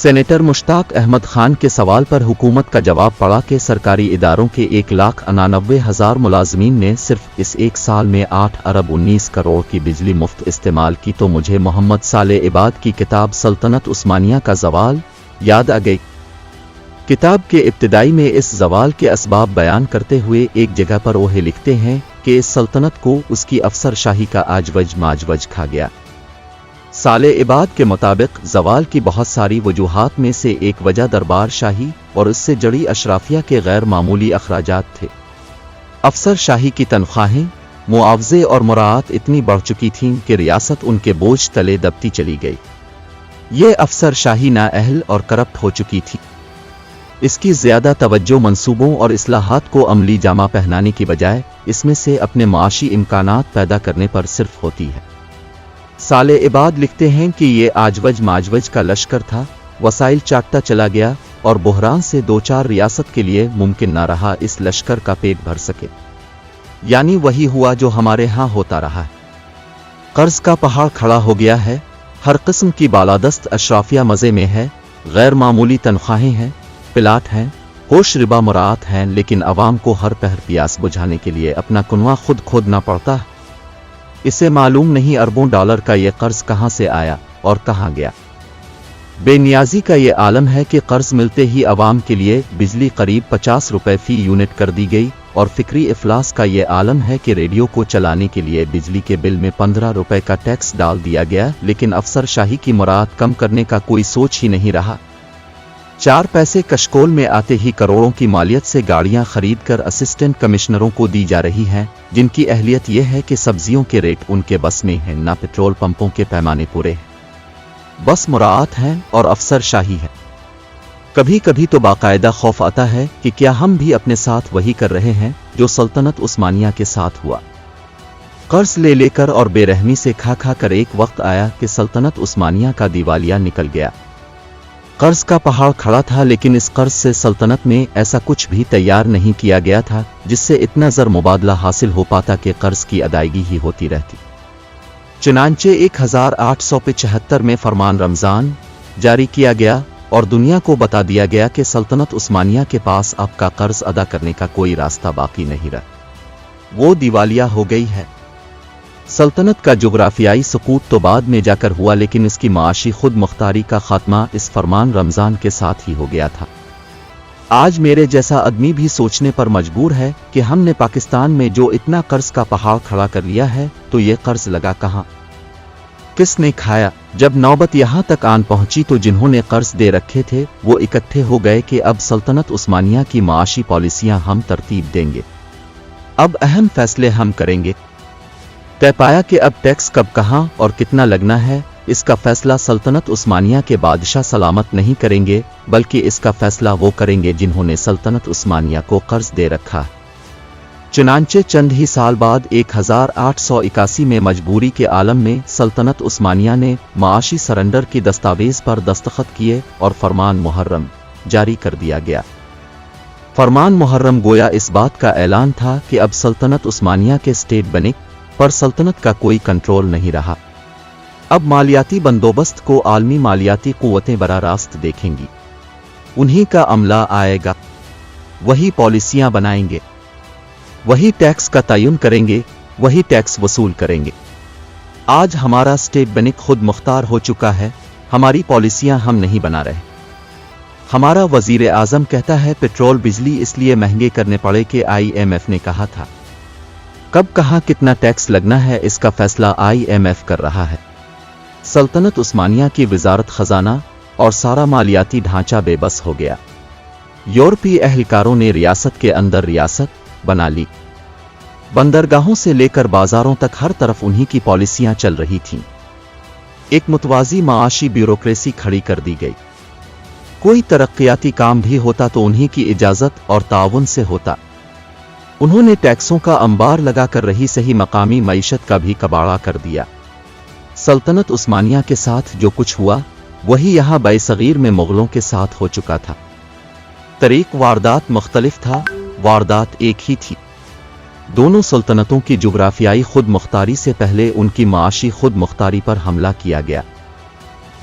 Senator مشتاق احمد خان کے سوال پر حکومت کا جواب پڑا کہ سرکاری اداروں کے 1,99,000 ملازمین نے صرف اس ایک سال میں 8 ارب 19 کروڑ کی بجلی مفت استعمال کی، تو مجھے محمد صالح عباد کی کتاب سلطنت عثمانیہ کا زوال یاد آ گئی۔ کتاب کے ابتدائی میں اس زوال کے اسباب بیان کرتے ہوئے ایک جگہ پر وہ لکھتے ہیں کہ اس سلطنت کو اس کی افسر شاہی کا آجوج ماجوج کھا گیا۔ صالح عباد کے مطابق زوال کی بہت ساری وجوہات میں سے ایک وجہ دربار شاہی اور اس سے جڑی اشرافیہ کے غیر معمولی اخراجات تھے۔ افسر شاہی کی تنخواہیں، معاوضے اور مراعات اتنی بڑھ چکی تھیں کہ ریاست ان کے بوجھ تلے دبتی چلی گئی۔ یہ افسر شاہی نااہل اور کرپٹ ہو چکی تھی۔ اس کی زیادہ توجہ منصوبوں اور اصلاحات کو عملی جامہ پہنانے کی بجائے اس میں سے اپنے معاشی امکانات پیدا کرنے پر صرف ہوتی ہے۔ صالح عباد لکھتے ہیں کہ یہ آجوج ماجوج کا لشکر تھا، وسائل چاٹتا چلا گیا اور بحران سے دوچار ریاست کے لیے ممکن نہ رہا اس لشکر کا پیٹ بھر سکے۔ یعنی وہی ہوا جو ہمارے ہاں ہوتا رہا ہے۔ قرض کا پہاڑ کھڑا ہو گیا ہے، ہر قسم کی بالادست اشرافیہ مزے میں ہے، غیر معمولی تنخواہیں ہیں، پلاٹ ہیں، ہوش ربا مراعات ہیں، لیکن عوام کو ہر پہر پیاس بجھانے کے لیے اپنا کنواں خود کھودنا پڑتا ہے۔ اسے معلوم نہیں اربوں ڈالر کا یہ قرض کہاں سے آیا اور کہاں گیا۔ بے نیازی کا یہ عالم ہے کہ قرض ملتے ہی عوام کے لیے بجلی قریب 50 روپے فی یونٹ کر دی گئی، اور فکری افلاس کا یہ عالم ہے کہ ریڈیو کو چلانے کے لیے بجلی کے بل میں 15 روپے کا ٹیکس ڈال دیا گیا، لیکن افسر شاہی کی مراعات کم کرنے کا کوئی سوچ ہی نہیں رہا۔ 4 پیسے کشکول میں آتے ہی کروڑوں کی مالیت سے گاڑیاں خرید کر اسسٹنٹ کمشنروں کو دی جا رہی ہیں، جن کی اہلیت یہ ہے کہ سبزیوں کے ریٹ ان کے بس میں ہیں، نہ پیٹرول پمپوں کے پیمانے پورے ہیں، بس مراعات ہیں اور افسر شاہی ہے۔ کبھی کبھی تو باقاعدہ خوف آتا ہے کہ کیا ہم بھی اپنے ساتھ وہی کر رہے ہیں جو سلطنت عثمانیہ کے ساتھ ہوا۔ قرض لے لے کر اور بے رحمی سے کھا کھا کر ایک وقت آیا کہ سلطنت عثمانیہ کا دیوالیہ نکل گیا۔ قرض کا پہاڑ کھڑا تھا، لیکن اس قرض سے سلطنت میں ایسا کچھ بھی تیار نہیں کیا گیا تھا جس سے اتنا زر مبادلہ حاصل ہو پاتا کہ قرض کی ادائیگی ہی ہوتی رہتی۔ چنانچہ 1875 میں فرمان رمضان جاری کیا گیا اور دنیا کو بتا دیا گیا کہ سلطنت عثمانیہ کے پاس اب کا قرض ادا کرنے کا کوئی راستہ باقی نہیں رہا، وہ دیوالیہ ہو گئی ہے۔ سلطنت کا جغرافیائی سقوط تو بعد میں جا کر ہوا، لیکن اس کی معاشی خود مختاری کا خاتمہ اس فرمان رمضان کے ساتھ ہی ہو گیا تھا۔ آج میرے جیسا آدمی بھی سوچنے پر مجبور ہے کہ ہم نے پاکستان میں جو اتنا قرض کا پہاڑ کھڑا کر لیا ہے، تو یہ قرض لگا کہاں، کس نے کھایا؟ جب نوبت یہاں تک آن پہنچی تو جنہوں نے قرض دے رکھے تھے وہ اکٹھے ہو گئے کہ اب سلطنت عثمانیہ کی معاشی پالیسیاں ہم ترتیب دیں گے، اب اہم فیصلے ہم کریں گے۔ طے پایا کہ اب ٹیکس کب کہاں اور کتنا لگنا ہے، اس کا فیصلہ سلطنت عثمانیہ کے بادشاہ سلامت نہیں کریں گے، بلکہ اس کا فیصلہ وہ کریں گے جنہوں نے سلطنت عثمانیہ کو قرض دے رکھا ہے۔ چنانچہ چند ہی سال بعد 1881 میں مجبوری کے عالم میں سلطنت عثمانیہ نے معاشی سرنڈر کی دستاویز پر دستخط کیے اور فرمان محرم جاری کر دیا گیا۔ فرمان محرم گویا اس بات کا اعلان تھا کہ اب سلطنت عثمانیہ کے اسٹیٹ بنے پر سلطنت کا کوئی کنٹرول نہیں رہا۔ اب مالیاتی بندوبست کو عالمی مالیاتی قوتیں براہ راست دیکھیں گی، انہی کا عملہ آئے گا، وہی پالیسیاں بنائیں گے، وہی ٹیکس کا تعین کریں گے، وہی ٹیکس وصول کریں گے۔ آج ہمارا اسٹیٹ بینک خود مختار ہو چکا ہے، ہماری پالیسیاں ہم نہیں بنا رہے۔ ہمارا وزیر اعظم کہتا ہے پیٹرول بجلی اس لیے مہنگے کرنے پڑے کہ IMF نے کہا تھا۔ کب کہاں کتنا ٹیکس لگنا ہے اس کا فیصلہ IMF کر رہا ہے۔ سلطنت عثمانیہ کی وزارت خزانہ اور سارا مالیاتی ڈھانچہ بے بس ہو گیا۔ یورپی اہلکاروں نے ریاست کے اندر ریاست بنا لی، بندرگاہوں سے لے کر بازاروں تک ہر طرف انہی کی پالیسیاں چل رہی تھیں۔ ایک متوازی معاشی بیوروکریسی کھڑی کر دی گئی، کوئی ترقیاتی کام بھی ہوتا تو انہی کی اجازت اور تعاون سے ہوتا۔ انہوں نے ٹیکسوں کا انبار لگا کر رہی صحیح مقامی معیشت کا بھی کباڑہ کر دیا۔ سلطنت عثمانیہ کے ساتھ جو کچھ ہوا وہی یہاں صغیر میں مغلوں کے ساتھ ہو چکا تھا۔ طریق واردات مختلف تھا، واردات ایک ہی تھی۔ دونوں سلطنتوں کی جغرافیائی خود مختاری سے پہلے ان کی معاشی خود مختاری پر حملہ کیا گیا۔